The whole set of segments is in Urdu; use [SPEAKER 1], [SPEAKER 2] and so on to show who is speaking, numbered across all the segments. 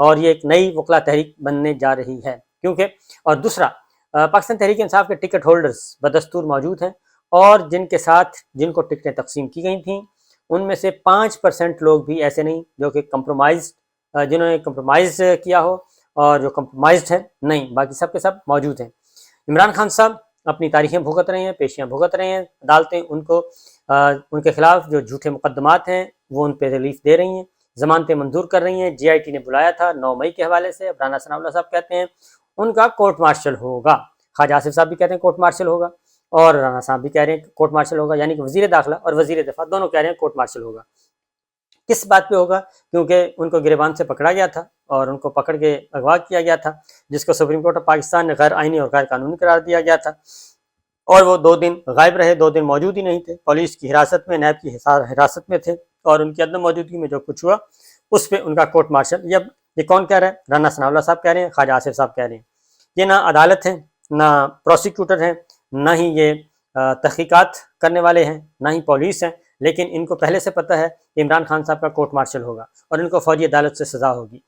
[SPEAKER 1] اور یہ ایک نئی وکلا تحریک بننے جا رہی ہے کیونکہ، اور دوسرا پاکستان تحریک انصاف کے ٹکٹ ہولڈرز بدستور موجود ہیں، اور جن کو ٹکٹیں تقسیم کی گئی تھیں ان میں سے 5% لوگ بھی ایسے نہیں جو کہ جنہوں نے کمپرومائز کیا ہو، اور جو کمپرومائزڈ ہیں نہیں، باقی سب کے سب موجود ہیں۔ عمران خان صاحب اپنی تاریخیں بھگت رہے ہیں، پیشیاں بھگت رہے ہیں، عدالتیں ان کے خلاف جو جھوٹے مقدمات ہیں وہ ان پہ ریلیف دے رہی ہیں، ضمانتیں منظور کر رہی ہیں۔ GIT نے بلایا تھا 9 مئی کے حوالے سے، رانا ثناء اللہ صاحب کہتے ہیں ان کا کورٹ مارشل ہوگا، خواجہ آصف صاحب بھی کہتے ہیں کورٹ مارشل ہوگا، اور رانا صاحب بھی کہہ رہے ہیں کہ کورٹ مارشل ہوگا، یعنی کہ وزیر داخلہ اور وزیر دفاع دونوں کہہ رہے ہیں کورٹ مارشل ہوگا۔ کس بات پہ ہوگا؟ کیونکہ ان کو گریبان سے پکڑا گیا تھا اور ان کو پکڑ کے اغوا کیا گیا تھا، جس کو سپریم کورٹ آف پاکستان نے غیر آئینی اور غیر قانونی قرار دیا گیا تھا، اور وہ 2 دن غائب رہے، 2 دن موجود ہی نہیں تھے، پولیس کی حراست میں، نیب کی حراست میں تھے، اور ان کی عدم موجودگی میں جو کچھ ہوا اس پہ ان کا کورٹ مارشل۔ یہ کون کہہ رہا ہے؟ رانا ثناء اللہ صاحب کہہ رہے ہیں، خواجہ آصف صاحب کہہ رہے ہیں۔ یہ نہ عدالت ہیں، نہ پروسیکیوٹر ہیں، نہ ہی یہ تحقیقات کرنے والے ہیں، نہ ہی پولیس ہیں، لیکن ان کو پہلے سے پتہ ہے کہ عمران خان صاحب کا کورٹ مارشل ہوگا اور ان کو فوجی عدالت سے سزا ہوگی۔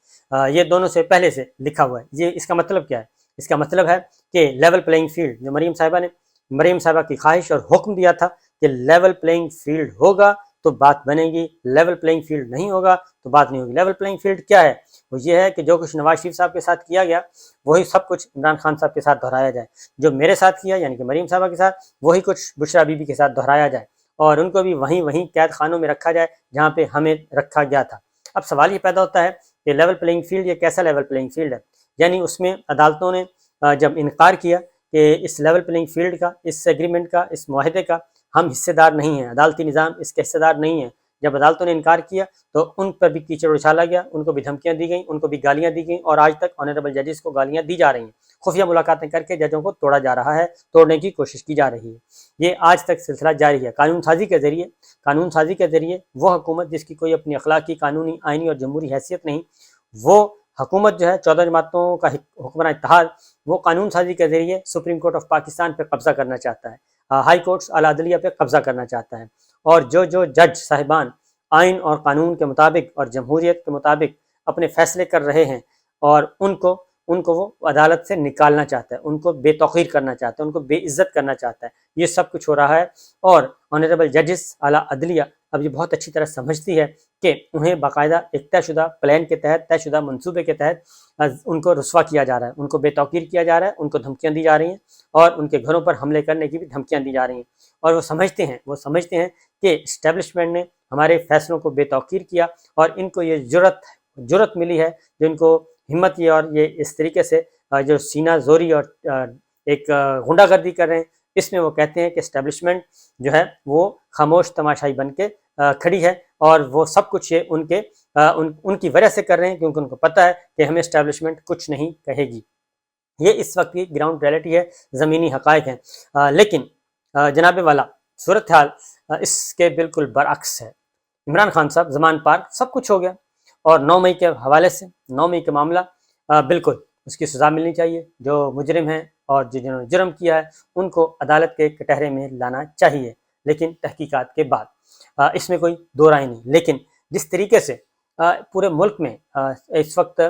[SPEAKER 1] یہ دونوں سے پہلے سے لکھا ہوا ہے۔ اس کا مطلب کیا ہے؟ اس کا مطلب ہے کہ لیول پلینگ فیلڈ، جو مریم صاحبہ کی خواہش اور حکم دیا تھا کہ لیول پلینگ فیلڈ ہوگا تو بات بنے گی، لیول پلینگ فیلڈ نہیں ہوگا تو بات نہیں ہوگی۔ لیول پلینگ فیلڈ کیا ہے؟ وہ یہ ہے کہ جو کچھ نواز شریف صاحب کے ساتھ کیا گیا وہی سب کچھ عمران خان صاحب کے ساتھ دہرایا جائے، جو میرے ساتھ کیا یعنی کہ مریم صاحبہ کے ساتھ وہی کچھ بشرا بی بی کے ساتھ دہرایا جائے، اور ان کو بھی وہیں قید خانوں میں رکھا جائے جہاں پہ ہمیں رکھا گیا تھا۔ اب سوال یہ پیدا ہوتا ہے کہ لیول پلینگ فیلڈ یہ کیسا لیول پلینگ فیلڈ ہے؟ یعنی اس میں عدالتوں نے جب انکار کیا کہ اس لیول پلینگ فیلڈ کا، اس ایگریمنٹ کا، اس معاہدے کا ہم حصہ دار نہیں ہیں، عدالتی نظام اس کے حصہ دار نہیں ہے، جب عدالتوں نے انکار کیا تو ان پر بھی کیچڑ اچھالا گیا، ان کو بھی دھمکیاں دی گئیں، ان کو بھی گالیاں دی گئیں، اور آج تک آنریبل ججز کو گالیاں دی جا رہی ہیں، خفیہ ملاقاتیں کر کے ججوں کو توڑا جا رہا ہے، توڑنے کی کوشش کی جا رہی ہے۔ یہ آج تک سلسلہ جاری ہے۔ قانون سازی کے ذریعے وہ حکومت جس کی کوئی اپنی اخلاقی، قانونی، آئینی اور جمہوری حیثیت نہیں، وہ حکومت جو ہے 14 جماعتوں کا حکمراں اتحاد، وہ قانون سازی کے ذریعے سپریم کورٹ آف پاکستان پہ قبضہ کرنا چاہتا ہے، ہائی کورٹس، اعلیٰ عدلیہ پہ قبضہ کرنا چاہتا ہے، اور جو جج صاحبان آئین اور قانون کے مطابق اور جمہوریت کے مطابق اپنے فیصلے کر رہے ہیں، اور ان کو وہ عدالت سے نکالنا چاہتا ہے، ان کو بے توقیر کرنا چاہتا ہے، ان کو بے عزت کرنا چاہتا ہے، یہ سب کچھ ہو رہا ہے۔ اور آنریبل ججز، اعلیٰ عدلیہ اب یہ بہت اچھی طرح سمجھتی ہے کہ انہیں باقاعدہ ایک طے شدہ پلان کے تحت، طے شدہ منصوبے کے تحت ان کو رسوا کیا جا رہا ہے، ان کو بے توقیر کیا جا رہا ہے، ان کو دھمکیاں دی جا رہی ہیں، اور ان کے گھروں پر حملے کرنے کی بھی دھمکیاں دی جا رہی ہیں، اور وہ سمجھتے ہیں کہ اسٹیبلشمنٹ نے ہمارے فیصلوں کو بے توقیر کیا، اور ان کو یہ جرت ملی ہے، جو ان کو ہمت یہ، اور یہ اس طریقے سے جو سینہ زوری اور ایک غنڈہ گردی کر رہے ہیں، اس میں وہ کہتے ہیں کہ اسٹیبلشمنٹ جو ہے وہ خاموش تماشائی بن کے کھڑی ہے، اور وہ سب کچھ یہ ان کی وجہ سے کر رہے ہیں، کیونکہ ان کو پتہ ہے کہ ہمیں اسٹیبلشمنٹ کچھ نہیں کہے گی۔ یہ اس وقت کی گراؤنڈ ریئلٹی ہے، زمینی حقائق ہیں، لیکن جناب والا صورتحال اس کے بالکل برعکس ہے۔ عمران خان صاحب زمان پار، سب کچھ ہو گیا، اور 9 مئی کے حوالے سے 9 مئی کا معاملہ بالکل اس کی سزا ملنی چاہیے، جو مجرم ہیں اور جنہوں نے جرم کیا ہے ان کو عدالت کے کٹہرے میں لانا چاہیے، لیکن تحقیقات کے بعد، اس میں کوئی دو رائے نہیں۔ لیکن جس طریقے سے پورے ملک میں اس وقت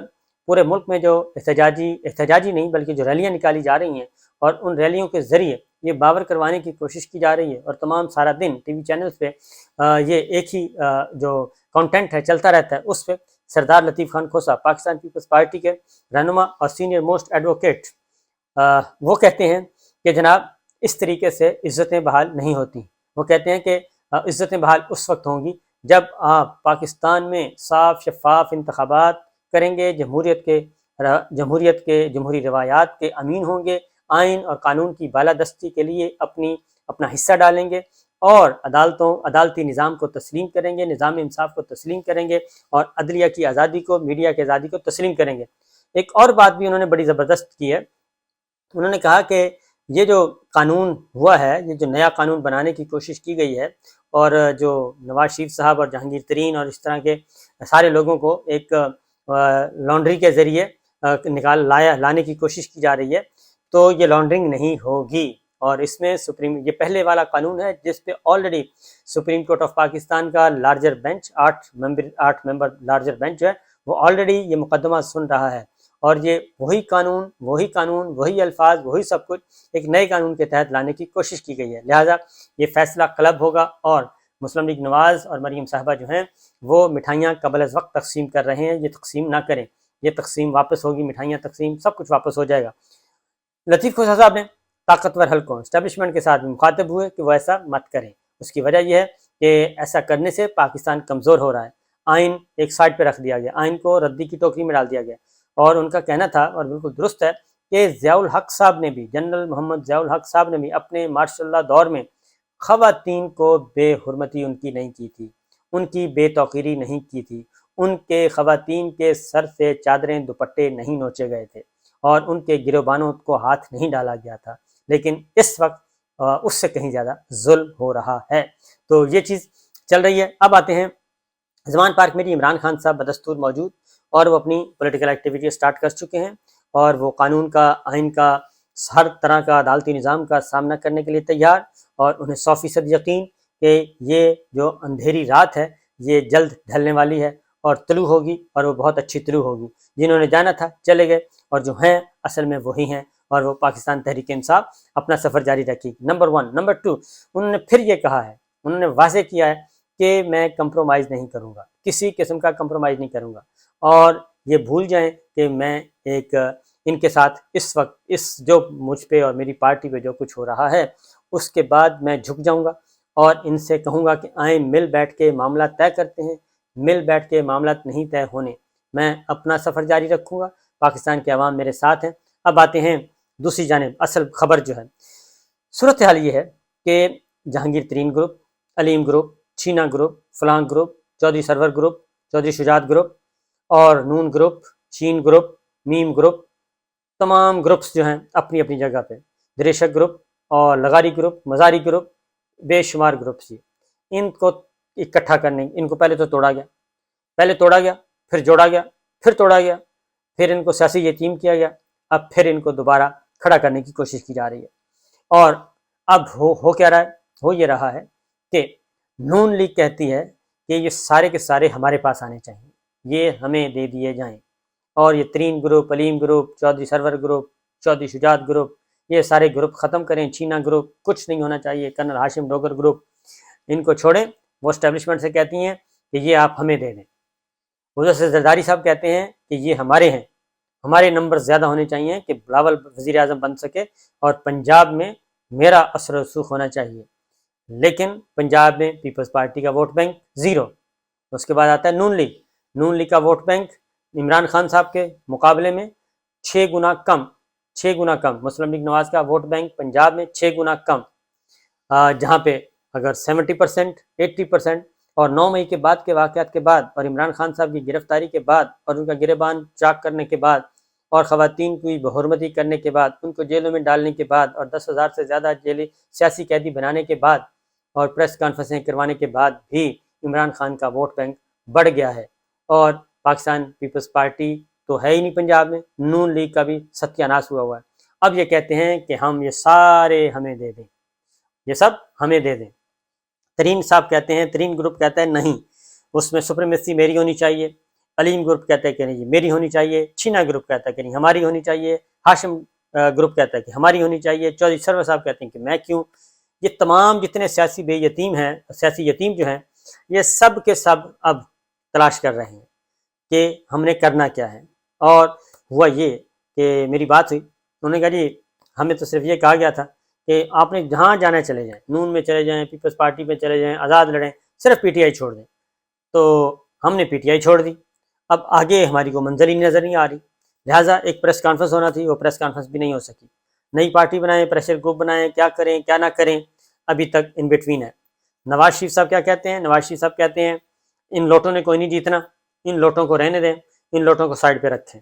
[SPEAKER 1] پورے ملک میں جو احتجاجی نہیں بلکہ جو ریلیاں نکالی جا رہی ہیں، اور ان ریلیوں کے ذریعے یہ باور کروانے کی کوشش کی جا رہی ہے، اور تمام سارا دن ٹی وی چینلز پہ یہ ایک ہی جو کانٹینٹ ہے چلتا رہتا ہے، اس پہ سردار لطیف خان کھوسہ، پاکستان پیپلز پارٹی کے رہنما اور سینئر موسٹ ایڈوکیٹ، وہ کہتے ہیں کہ جناب اس طریقے سے عزتیں بحال نہیں ہوتی۔ وہ کہتے ہیں کہ عزتیں بحال اس وقت ہوں گی جب آپ پاکستان میں صاف شفاف انتخابات کریں گے، جمہوری روایات کے امین ہوں گے، آئین اور قانون کی بالادستی کے لیے اپنا حصہ ڈالیں گے، اور عدالتی نظام کو تسلیم کریں گے، نظام انصاف کو تسلیم کریں گے، اور عدلیہ کی آزادی کو، میڈیا کی آزادی کو تسلیم کریں گے۔ ایک اور بات بھی انہوں نے بڑی زبردست کی ہے، انہوں نے کہا کہ یہ جو قانون ہوا ہے، یہ جو نیا قانون بنانے کی کوشش کی گئی ہے، اور جو نواز شریف صاحب اور جہانگیر ترین اور اس طرح کے سارے لوگوں کو ایک لانڈری کے ذریعے لانے کی کوشش کی جا رہی ہے، تو یہ لانڈرنگ نہیں ہوگی، اور اس میں یہ پہلے والا قانون ہے جس پہ already supreme court of Pakistan کا لارجر بینچ 8 ممبر لارجر بینچ جو ہے وہ آلریڈی یہ مقدمہ سن رہا ہے، اور یہ وہی قانون وہی الفاظ وہی سب کچھ ایک نئے قانون کے تحت لانے کی کوشش کی گئی ہے۔ لہٰذا یہ فیصلہ قلب ہوگا، اور مسلم لیگ نواز اور مریم صاحبہ جو ہیں وہ مٹھائیاں قبل از وقت تقسیم کر رہے ہیں، یہ تقسیم نہ کریں، یہ تقسیم واپس ہوگی، مٹھائیاں تقسیم سب کچھ واپس ہو جائے گا۔ لطیف خوشا صاحب نے طاقتور حلقوں اسٹیبلشمنٹ کے ساتھ بھی مخاطب ہوئے کہ وہ ایسا مت کریں، اس کی وجہ یہ ہے کہ ایسا کرنے سے پاکستان کمزور ہو رہا ہے، آئین ایک سائڈ پہ رکھ دیا گیا، آئین کو ردی کی ٹوکری میں ڈال دیا گیا، اور ان کا کہنا تھا اور بالکل درست ہے کہ ضیاء الحق صاحب نے بھی، جنرل محمد ضیاء الحق صاحب نے بھی اپنے مارشاء اللہ دور میں خواتین کو بے حرمتی ان کی نہیں کی تھی، ان کی بے توقیری نہیں کی تھی، ان کے خواتین کے سر سے چادریں دوپٹے نہیں نوچے گئے تھے، اور ان کے گروبانوں کو ہاتھ نہیں ڈالا گیا تھا، لیکن اس وقت اس سے کہیں زیادہ ظلم ہو رہا ہے۔ تو یہ چیز چل رہی ہے۔ اب آتے ہیں زمان پارک میں، عمران خان صاحب بدستور موجود، اور وہ اپنی پولیٹیکل ایکٹیویٹی سٹارٹ کر چکے ہیں، اور وہ قانون کا، آئین کا، ہر طرح کا عدالتی نظام کا سامنا کرنے کے لیے تیار، اور انہیں 100% یقین کہ یہ جو اندھیری رات ہے یہ جلد ڈھلنے والی ہے اور طلوع ہوگی، اور وہ بہت اچھی طلوع ہوگی۔ جنہوں نے جانا تھا چلے گئے، اور جو ہیں اصل میں وہی ہیں، اور وہ پاکستان تحریک انصاف اپنا سفر جاری رکھے گی، نمبر 1۔ نمبر 2، انہوں نے پھر یہ کہا ہے، انہوں نے واضح کیا ہے کہ میں کمپرومائز نہیں کروں گا، کسی قسم کا کمپرومائز نہیں کروں گا، اور یہ بھول جائیں کہ میں ایک ان کے ساتھ اس وقت اس جو مجھ پہ اور میری پارٹی پہ جو کچھ ہو رہا ہے اس کے بعد میں جھک جاؤں گا، اور ان سے کہوں گا کہ آئیں مل بیٹھ کے معاملات طے کرتے ہیں، مل بیٹھ کے معاملات نہیں طے ہونے، میں اپنا سفر جاری رکھوں گا، پاکستان کے عوام میرے ساتھ ہیں۔ اب آتے ہیں دوسری جانب، اصل خبر جو ہے، صورتحال یہ ہے کہ جہانگیر ترین گروپ، علیم گروپ، چھینا گروپ، فلاں گروپ، چودھری سرور گروپ، چودھری شجاعت گروپ، اور نون گروپ، چین گروپ، میم گروپ، تمام گروپس جو ہیں اپنی اپنی جگہ پہ، دریشک گروپ اور لغاری گروپ، مزاری گروپ، بے شمار گروپس، ان کو اکٹھا کرنے، ان کو پہلے تو توڑا گیا، پھر جوڑا گیا، پھر توڑا گیا، پھر ان کو سیاسی یتیم کیا گیا، اب پھر ان کو دوبارہ کھڑا کرنے کی کوشش کی جا رہی ہے۔ اور اب ہو کیا رہا ہے؟ ہو یہ رہا ہے کہ نون لیگ کہتی ہے کہ یہ سارے کے سارے ہمارے پاس آنے چاہیے، یہ ہمیں دے دیے جائیں، اور یہ ترین گروپ، علیم گروپ، چودھری سرور گروپ، چودھری شجاعت گروپ، یہ سارے گروپ ختم کریں، چھینا گروپ کچھ نہیں ہونا چاہیے، کرنل ہاشم ڈوگر گروپ ان کو چھوڑیں۔ وہ اسٹیبلشمنٹ سے کہتی ہیں کہ یہ آپ ہمیں دے دیں، ادھر سے زرداری صاحب کہتے ہیں کہ یہ ہمارے ہیں، ہمارے نمبر زیادہ ہونے چاہیے کہ بلاول وزیر اعظم بن سکے، اور پنجاب میں میرا اثر و رسوخ ہونا چاہیے، لیکن پنجاب میں پیپلز پارٹی کا ووٹ بینک 0۔ اس کے بعد آتا ہے نون لیگ کا ووٹ بینک عمران خان صاحب کے مقابلے میں 6 گنا کم، مسلم لیگ نواز کا ووٹ بینک پنجاب میں 6 گنا کم، جہاں پہ اگر 70%، 80%، اور 9 مئی کے بعد کے واقعات کے بعد، اور عمران خان صاحب کی گرفتاری کے بعد، اور ان کا گریبان چاک کرنے کے بعد، اور خواتین کی بحرمتی کرنے کے بعد، ان کو جیلوں میں ڈالنے کے بعد، اور 10,000 سے زیادہ جیلی سیاسی قیدی بنانے کے بعد، اور پریس کانفرنسیں کروانے کے بعد بھی عمران خان کا ووٹ بینک بڑھ گیا ہے، اور پاکستان پیپلز پارٹی تو ہے ہی نہیں پنجاب میں، نون لیگ کا بھی ستیہ ناش ہوا ہے۔ اب یہ کہتے ہیں کہ ہم یہ سارے ہمیں دے دیں، یہ سب ہمیں دے دیں۔ ترین صاحب کہتے ہیں، ترین گروپ کہتا ہے نہیں، اس میں سپریمیسی میری ہونی چاہیے، علیم گروپ کہتا ہے کہ نہیں میری ہونی چاہیے، چھینا گروپ کہتا ہے کہ نہیں ہماری ہونی چاہیے، ہاشم گروپ کہتا ہے کہ ہماری ہونی چاہیے، چودھری سرور صاحب کہتے ہیں کہ میں کیوں۔ یہ تمام جتنے سیاسی بے یتیم ہیں، سیاسی یتیم جو ہیں، یہ سب کے سب اب تلاش کر رہے ہیں کہ ہم نے کرنا کیا ہے۔ اور ہوا یہ کہ میری بات ہوئی، انہوں نے کہا جی ہمیں تو صرف یہ کہا گیا تھا کہ آپ نے جہاں جانا چلے جائیں، نون میں چلے جائیں، پیپلز پارٹی میں چلے جائیں، آزاد لڑیں، صرف پی ٹی آئی چھوڑ دیں۔ تو ہم نے پی ٹی آئی چھوڑ دی، اب آگے ہماری کو منظر ہی نظر نہیں آ رہی، لہٰذا ایک پریس کانفرنس ہونا تھی، وہ پریس کانفرنس بھی نہیں ہو سکی، نئی پارٹی بنائیں، پریشر گروپ بنائیں، کیا کریں کیا نہ کریں، ابھی تک ان بٹوین ہے۔ نواز شریف صاحب کیا کہتے ہیں؟ نواز شریف صاحب کہتے ہیں ان لوٹوں نے کوئی نہیں جیتنا، ان لوٹوں کو رہنے دیں، ان لوٹوں کو سائڈ پہ رکھیں۔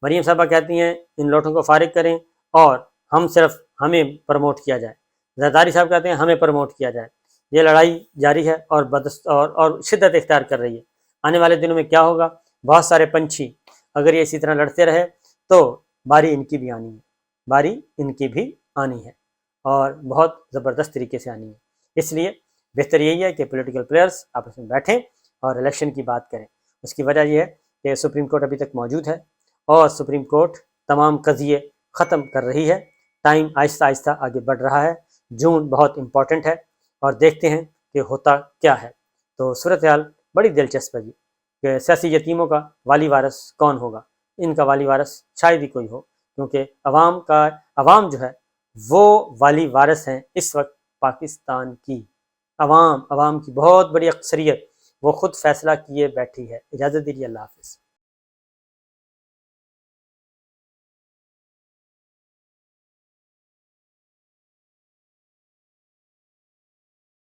[SPEAKER 1] مریم صاحبہ کہتی ہیں ان لوٹوں کو فارغ کریں، اور ہم صرف ہمیں پروموٹ کیا جائے۔ زرداری صاحب کہتے ہیں ہمیں پروموٹ کیا جائے۔ یہ لڑائی جاری ہے اور شدت اختیار کر رہی ہے۔ آنے والے دنوں میں کیا ہوگا؟ بہت سارے پنچھی اگر یہ اسی طرح لڑتے رہے تو باری ان کی بھی آنی ہے، اور بہت زبردست طریقے سے آنی ہے۔ اس لیے بہتر یہی ہے کہ پولیٹیکل پلیئرز آپس میں بیٹھیں اور الیکشن کی بات کریں۔ اس کی وجہ یہ ہے کہ سپریم کورٹ ابھی تک موجود ہے اور سپریم کورٹ تمام قضیے ختم کر رہی ہے. ٹائم آہستہ آہستہ آگے بڑھ رہا ہے. جون بہت امپورٹنٹ ہے اور دیکھتے ہیں کہ ہوتا کیا ہے. تو صورتحال بڑی دلچسپ ہے جی کہ سیاسی یتیموں کا والی وارث کون ہوگا. ان کا والی وارث شاید ہی کوئی ہو، کیونکہ عوام جو ہے وہ والی وارث ہیں اس وقت پاکستان کی. عوام کی بہت بڑی اکثریت وہ خود فیصلہ کیے بیٹھی ہے. اجازت دیجیے، اللہ حافظ.